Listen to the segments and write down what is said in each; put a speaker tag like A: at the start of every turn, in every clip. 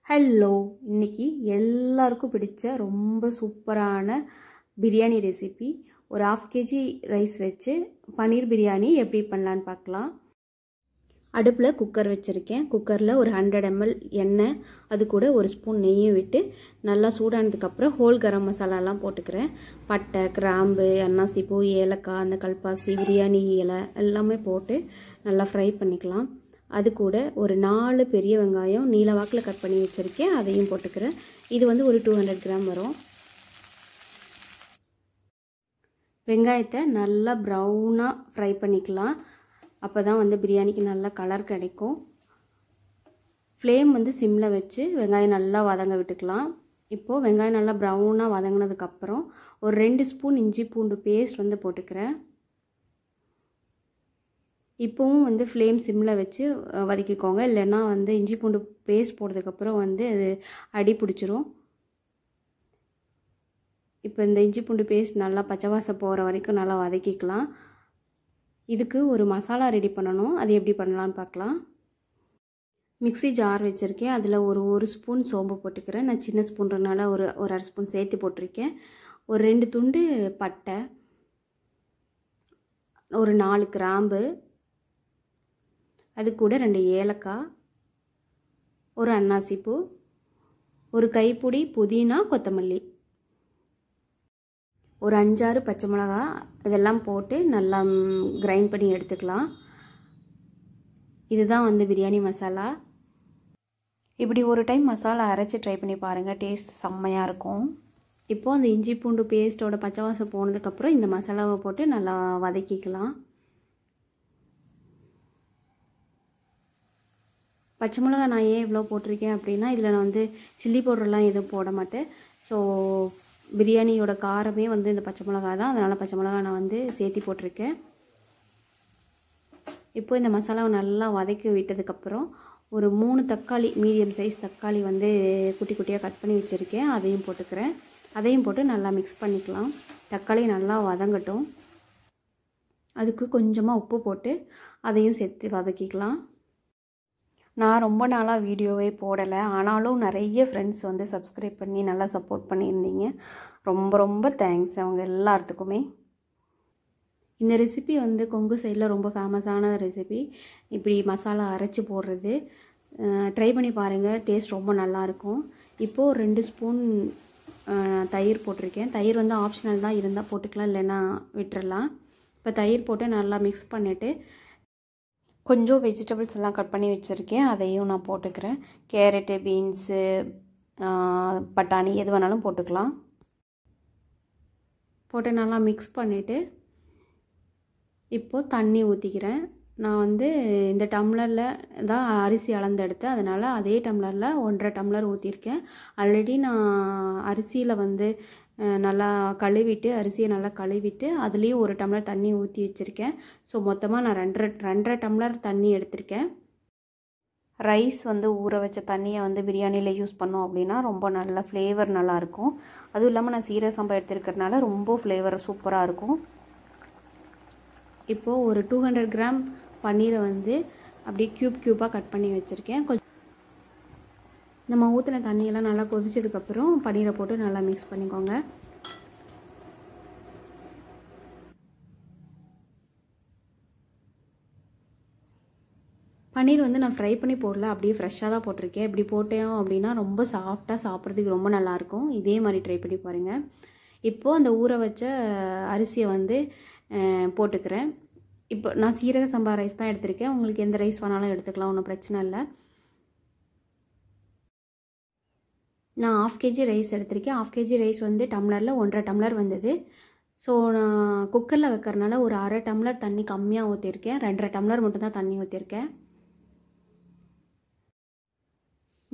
A: Hello, இன்னைக்கு எல்லாருக்கும் பிடிச்ச ரொம்ப சூப்பரான பிரியாணி ரெசிபி. ஒரு 1/2 kg ரைஸ் வச்சு பன்னீர் பிரியாணி எப்படி பண்ணலான்னு பார்க்கலாம். அடுப்பில் குக்கர் வச்சுருக்கேன். குக்கரில் ஒரு 100 ml எண்ணெய், அது கூட ஒரு ஸ்பூன் நெய்யும் விட்டு நல்லா சூடானதுக்கப்புறம் ஹோல் கரம் மசாலாலாம் போட்டுக்கிறேன். பட்டை, கிராம்பு, அன்னாசிப்பூ, ஏலக்காய், அந்த கல்பாசி, பிரியாணி இலை எல்லாமே போட்டு நல்லா ஃப்ரை பண்ணிக்கலாம். அது கூட ஒரு 4 பெரிய வெங்காயம் நீல வாக்கில் கட் பண்ணி வச்சுருக்கேன், அதையும் போட்டுக்கிறேன். இது வந்து ஒரு 200 கிராம் வரும். வெங்காயத்தை நல்லா ப்ரௌனாக ஃப்ரை பண்ணிக்கலாம். அப்போ தான் வந்து பிரியாணிக்கு நல்ல கலர் கிடைக்கும். ஃப்ளேம் வந்து சிம்மில் வச்சு வெங்காயம் நல்லா வதங்க விட்டுக்கலாம். இப்போது வெங்காயம் நல்லா ப்ரௌனாக வதங்கினதுக்கப்புறம் ஒரு 2 ஸ்பூன் இஞ்சி பூண்டு பேஸ்ட் வந்து போட்டுக்கிறேன். இப்போவும் வந்து ஃப்ளேம் சிம்மில் வச்சு வதக்கிக்கோங்க, இல்லைன்னா வந்து இஞ்சி பூண்டு பேஸ்ட் போட்டதுக்கப்புறம் வந்து அது அடி பிடிச்சிரும். இப்போ இந்த இஞ்சி பூண்டு பேஸ்ட் நல்லா பச்சை வாசம் போகிற வரைக்கும் நல்லா வதக்கிக்கலாம். இதுக்கு ஒரு மசாலா ரெடி பண்ணணும், அது எப்படி பண்ணலான்னு பார்க்கலாம். மிக்ஸி ஜார் வச்சுருக்கேன், அதில் ஒரு ஸ்பூன் சோம்பு போட்டுக்கிறேன். நான் சின்ன ஸ்பூன்றனால ஒரு 1/2 ஸ்பூன் சேர்த்து போட்டிருக்கேன். ஒரு 2 துண்டு பட்டை, ஒரு 4 கிராம்பு, அது கூட 2 ஏலக்காய், ஒரு அன்னாசிப்பூ, ஒரு கைப்பிடி புதினா, கொத்தமல்லி, ஒரு 5-6 பச்சை மிளகா, இதெல்லாம் போட்டு நல்லா கிரைண்ட் பண்ணி எடுத்துக்கலாம். இதுதான் வந்து பிரியாணி மசாலா. இப்படி ஒரு டைம் மசாலா அரைச்சி ட்ரை பண்ணி பாருங்கள், டேஸ்ட் செம்மையாக இருக்கும். இப்போது அந்த இஞ்சி பூண்டு பேஸ்ட்டோட பச்சை வாசம் போனதுக்கப்புறம் இந்த மசாலாவை போட்டு நல்லா வதக்கிக்கலாம். பச்சை மிளகா நான் ஏன் இவ்வளோ போட்டிருக்கேன் அப்படின்னா, இதில் நான் வந்து சில்லி பவுடர்லாம் எதுவும் போட மாட்டேன். ஸோ பிரியாணியோட காரமே வந்து இந்த பச்சை மிளகா தான், அதனால் பச்சை மிளகா நான் வந்து சேர்த்தி போட்டிருக்கேன். இப்போ இந்த மசாலாவை நல்லா வதக்கி விட்டதுக்கப்புறம் ஒரு 3 தக்காளி, மீடியம் சைஸ் தக்காளி வந்து குட்டி குட்டியாக கட் பண்ணி வச்சுருக்கேன், அதையும் போட்டுக்கிறேன். அதையும் போட்டு நல்லா மிக்ஸ் பண்ணிக்கலாம். தக்காளி நல்லா வதங்கட்டும். அதுக்கு கொஞ்சமாக உப்பு போட்டு அதையும் சேர்த்து வதக்கிக்கலாம். நான் ரொம்ப நாளாக வீடியோவே போடலை, ஆனாலும் நிறைய ஃப்ரெண்ட்ஸ் வந்து சப்ஸ்கிரைப் பண்ணி நல்லா சப்போர்ட் பண்ணியிருந்தீங்க. ரொம்ப ரொம்ப தேங்க்ஸ் அவங்க எல்லாத்துக்குமே. இந்த ரெசிபி வந்து கொங்கு சைடில் ரொம்ப ஃபேமஸான ரெசிபி. இப்படி மசாலா அரைச்சி போடுறது ட்ரை பண்ணி பாருங்கள், டேஸ்ட் ரொம்ப நல்லாயிருக்கும். இப்போது 2 ஸ்பூன் தயிர் போட்டிருக்கேன். தயிர் வந்து ஆப்ஷனல் தான், இருந்தால் போட்டுக்கலாம், இல்லைன்னா விட்டுறலாம். இப்போ தயிர் போட்டு நல்லா மிக்ஸ் பண்ணிவிட்டு கொஞ்சம் வெஜிடபிள்ஸ் எல்லாம் கட் பண்ணி வச்சுருக்கேன், அதையும் நான் போட்டுக்கிறேன். கேரட்டு, பீன்ஸு, பட்டாணி எது வேணாலும் போட்டுக்கலாம். போட்டு நல்லா மிக்ஸ் பண்ணிவிட்டு இப்போது தண்ணி ஊற்றிக்கிறேன். நான் வந்து இந்த டம்ளரில் தான் அரிசி அளந்து எடுத்தேன், அதனால் அதே டம்ளரில் 1.5 டம்ளர் ஊற்றிருக்கேன். ஆல்ரெடி நான் அரிசியில் வந்து நல்லா கழுவிட்டு, அரிசியை நல்லா கழுவிட்டு அதுலேயும் 1 டம்ளர் தண்ணி ஊற்றி வச்சுருக்கேன். ஸோ மொத்தமாக நான் 2.5 டம்ளர் தண்ணி எடுத்திருக்கேன். ரைஸ் வந்து ஊற வச்ச தண்ணியை வந்து பிரியாணியில் யூஸ் பண்ணோம் அப்படின்னா ரொம்ப நல்ல ஃப்ளேவர் நல்லாயிருக்கும். அதுவும் இல்லாமல் நான் சீரக சம்பா எடுத்துருக்கிறதுனால ரொம்ப ஃப்ளேவர் சூப்பராக இருக்கும். இப்போது ஒரு 200 கிராம் பன்னீரை வந்து அப்படியே க்யூபாக கட் பண்ணி வச்சுருக்கேன். நம்ம ஊற்றின தண்ணியெல்லாம் நல்லா கொதிச்சதுக்கப்புறம் பன்னீரை போட்டு நல்லா மிக்ஸ் பண்ணிக்கோங்க. பன்னீர் வந்து நான் ஃப்ரை பண்ணி போடல, அப்படியே ஃப்ரெஷ்ஷாக தான் போட்டிருக்கேன். இப்படி போட்டேன் அப்படின்னா ரொம்ப சாஃப்டாக சாப்பிட்றதுக்கு ரொம்ப நல்லாயிருக்கும். இதே மாதிரி ட்ரை பண்ணி பாருங்கள். இப்போது அந்த ஊற வச்ச அரிசியை வந்து போட்டுக்கிறேன். இப்போ நான் சீரக சம்பா ரைஸ் தான் எடுத்திருக்கேன், உங்களுக்கு எந்த ரைஸ் வேணாலும் எடுத்துக்கலாம், ஒன்றும் பிரச்சனை இல்லை. நான் 1/2 kg ரைஸ் எடுத்திருக்கேன். 1/2 kg ரைஸ் வந்து டம்ளரில் 1.5 டம்ளர் வந்தது. ஸோ நான் குக்கரில் வைக்கிறனால ஒரு 1/2 டம்ளர் தண்ணி கம்மியாக ஊற்றிருக்கேன். 2.5 டம்ளர் மட்டும்தான் தண்ணி ஊற்றிருக்கேன்.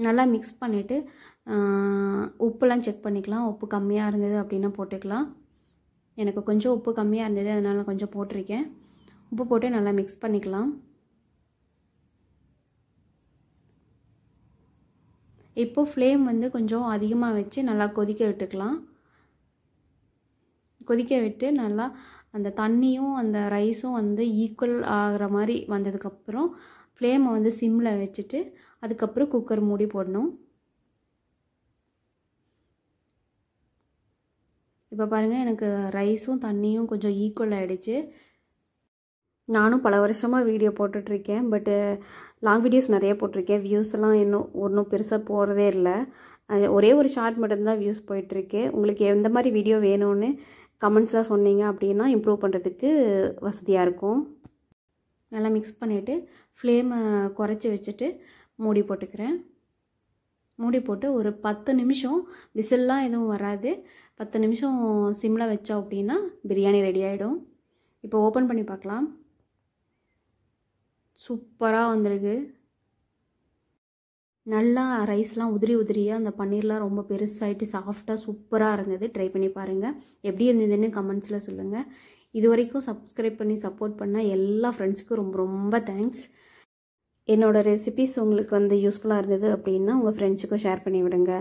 A: நல்லா மிக்ஸ் பண்ணிவிட்டு உப்புலாம் செக் பண்ணிக்கலாம். உப்பு கம்மியாக இருந்தது அப்படின்னா போட்டுக்கலாம். எனக்கு கொஞ்சம் உப்பு கம்மியாக இருந்தது, அதனால் கொஞ்சம் போட்டிருக்கேன். உப்பு போட்டு நல்லா மிக்ஸ் பண்ணிக்கலாம். இப்போது ஃப்ளேம் வந்து கொஞ்சம் அதிகமாக வச்சு நல்லா கொதிக்க விட்டுக்கலாம். கொதிக்க விட்டு நல்லா அந்த தண்ணியும் அந்த ரைஸும் வந்து ஈக்குவல் ஆகிற மாதிரி வந்ததுக்கப்புறம் ஃப்ளேமை வந்து சிம்மில் வச்சுட்டு அதுக்கப்புறம் குக்கர் மூடி போடணும். இப்போ பாருங்கள் எனக்கு ரைஸும் தண்ணியும் கொஞ்சம் ஈக்குவல் ஆகிடுச்சு. நானும் பல வருஷமாக வீடியோ போட்டுட்ருக்கேன். பட்டு லாங் வீடியோஸ் நிறைய போட்டிருக்கேன். வியூஸ் எல்லாம் ஒன்றும் பெருசாக போகிறதே இல்லை. ஒரே ஒரு ஷார்ட் மட்டும்தான் வியூஸ் போயிட்டுருக்கு. உங்களுக்கு எந்த மாதிரி வீடியோ வேணும்னு கமெண்ட்ஸில் சொன்னீங்க அப்படின்னா இம்ப்ரூவ் பண்ணுறதுக்கு வசதியாக இருக்கும். நல்லா மிக்ஸ் பண்ணிவிட்டு ஃப்ளேமை குறைச்சி வச்சுட்டு மூடி போட்டுக்கிறேன். மூடி போட்டு ஒரு 10 நிமிஷம், விசில்லாம் எதுவும் வராது, 10 நிமிஷம் சிம்மில் வச்சோம் அப்படின்னா பிரியாணி ரெடி ஆகிடும். இப்போ ஓப்பன் பண்ணி பார்க்கலாம். சூப்பராக வந்திருக்கு. நல்லா ரைஸ்லாம் உதிரி உதிரியாக, அந்த பன்னீர்லாம் ரொம்ப பெருசாகிட்டு சாஃப்டாக சூப்பராக இருந்தது. ட்ரை பண்ணி பாருங்கள். எப்படி இருந்ததுன்னு கமெண்ட்ஸில் சொல்லுங்கள். இது வரைக்கும் சப்ஸ்கிரைப் பண்ணி சப்போர்ட் பண்ண எல்லா ஃப்ரெண்ட்ஸுக்கும் ரொம்ப ரொம்ப தேங்க்ஸ். என்னோடய ரெசிபிஸ் உங்களுக்கு யூஸ்ஃபுல்லாக இருந்தது அப்படின்னா உங்கள் ஃப்ரெண்ட்ஸுக்கும் ஷேர் பண்ணி விடுங்க.